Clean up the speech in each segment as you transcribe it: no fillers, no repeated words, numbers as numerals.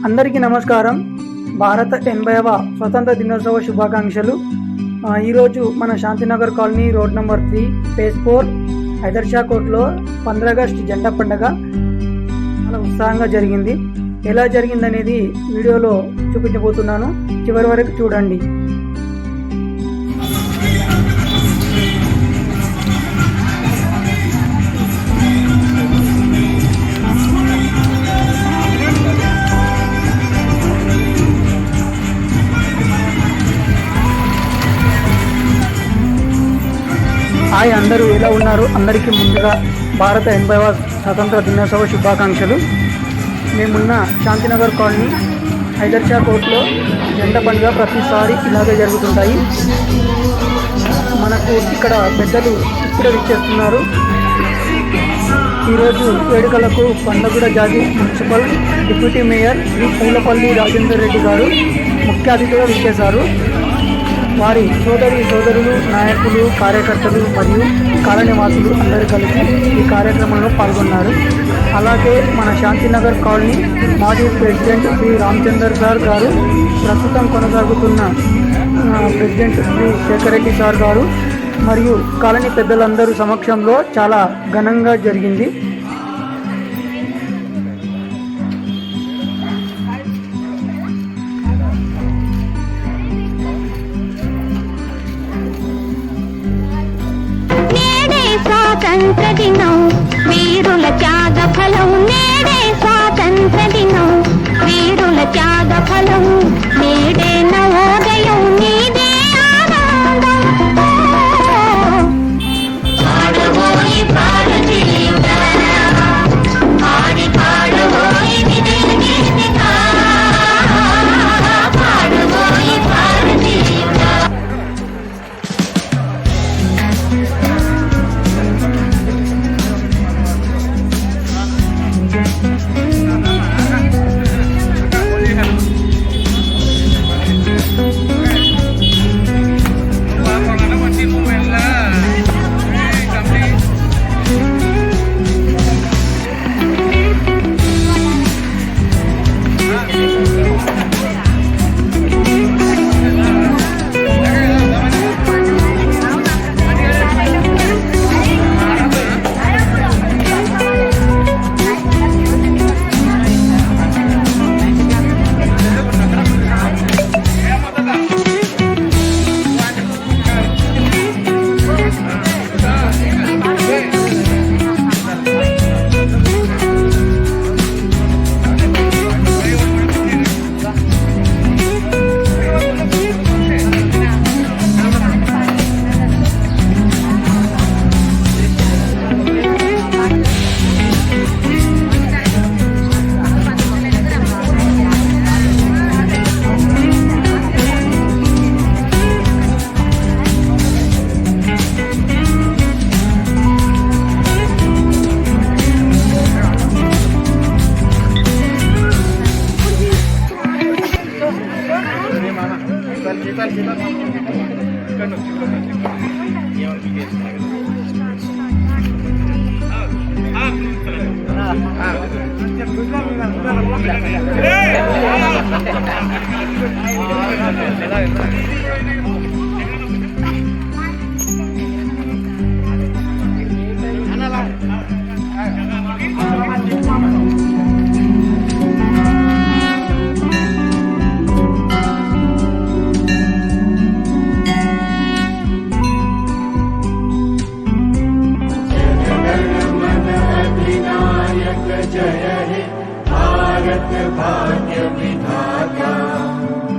అందరికీ నమస్కారం. భారత 80వ స్వతంత్ర దినోత్సవ శుభాకాంక్షలు. ఈరోజు మన Shantinagar colony road number 3 phase 4 Hyder Shah కోర్టులో 15 ఆగస్టు జెండా పండుగ చాలా ఉత్సాహంగా జరిగింది. ఎలా జరిగిందనేది వీడియోలో చూపించబోతున్నాను, చివరి వరకు చూడండి. హాయ్, అందరూ ఎలా ఉన్నారు? అందరికీ ముందుగా భారత 80వ స్వతంత్ర దినోత్సవ శుభాకాంక్షలు. మేమున్న శాంతినగర్ కాలనీ హైదర్షా కోర్టులో జెండా పండుగ ప్రతిసారి ఇలాగే జరుగుతుంటాయి. మనకు ఇక్కడ పెద్దలు ఇప్పుడే విచ్చేస్తున్నారు. ఈరోజు వేడుకలకు పండ్లగూడ జాతి municipal deputy mayor Shri Pulapalli Rajender Reddy గారు ముఖ్య అతిథిగా విచ్చేశారు. వారి సోదరులు, నాయకులు, కార్యకర్తలు మరియు కాలనీవాసులు అందరూ కలిసి ఈ కార్యక్రమంలో పాల్గొన్నారు. అలాగే మన శాంతినగర్ కాలనీ మాజీ ప్రెసిడెంట్ శ్రీ రామచందర్ సార్ గారు, ప్రస్తుతం కొనసాగుతున్న ప్రెసిడెంట్ శ్రీ శేఖర్ రెడ్డి సార్ గారు మరియు కాలనీ పెద్దలందరూ సమక్షంలో చాలా ఘనంగా జరిగింది. స్వాతంత్ర దినం వీరుల త్యాగ ఫలం, నేడే స్వాతంత్ర దినం వీరుల త్యాగ ఫలం, నేడే నవోదయం నీదే ఆనందం. పాడబోయి భారతీయుడా, పాడి పాడబోయి విజయ గీతిక, పాడబోయి భారతీయుడా.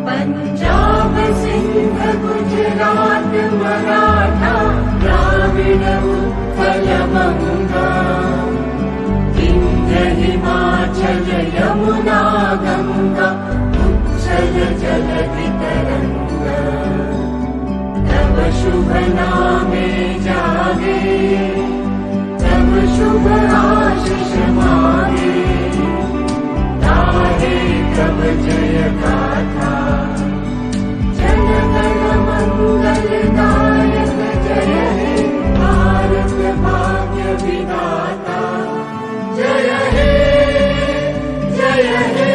पंजाब सिंध गुजरात मराठा द्राविड उत्कल बंगा, विंध्य हिमाचल यमुना गंगा उच्छल जलधि तरंगा, तब शुभ नामे जागे, तब शुभ आशीष मागे, गाहे तब जय गाथा, जन गण मंगल दायक जय हे भारत भाग्य विधाता, जय हे जय हे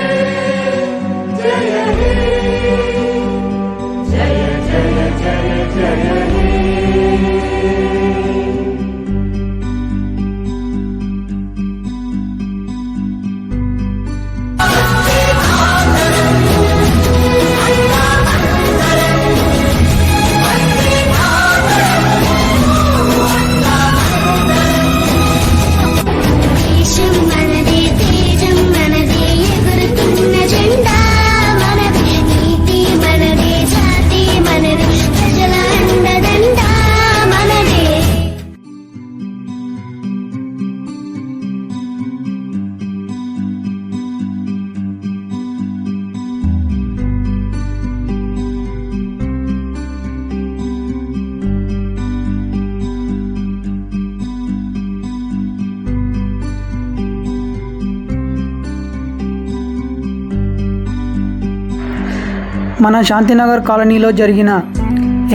మన శాంతినగర్ కాలనీలో జరిగిన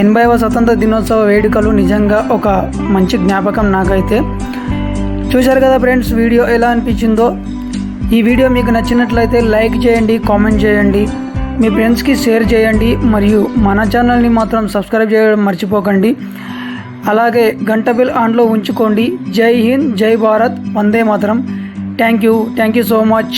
80వ స్వతంత్ర దినోత్సవ వేడుకలు నిజంగా ఒక మంచి జ్ఞాపకం నాకైతే. చూశారు కదా ఫ్రెండ్స్, వీడియో ఎలా అనిపించిందో. ఈ వీడియో మీకు నచ్చినట్లయితే లైక్ చేయండి, కామెంట్ చేయండి, మీ ఫ్రెండ్స్కి షేర్ చేయండి, మరియు మన ఛానల్ని మాత్రం సబ్స్క్రైబ్ చేయడం మర్చిపోకండి. అలాగే గంట బెల్ ఆన్లో ఉంచుకోండి. జై హింద్, జై Bharat, Vande Mataram. Thank you so much.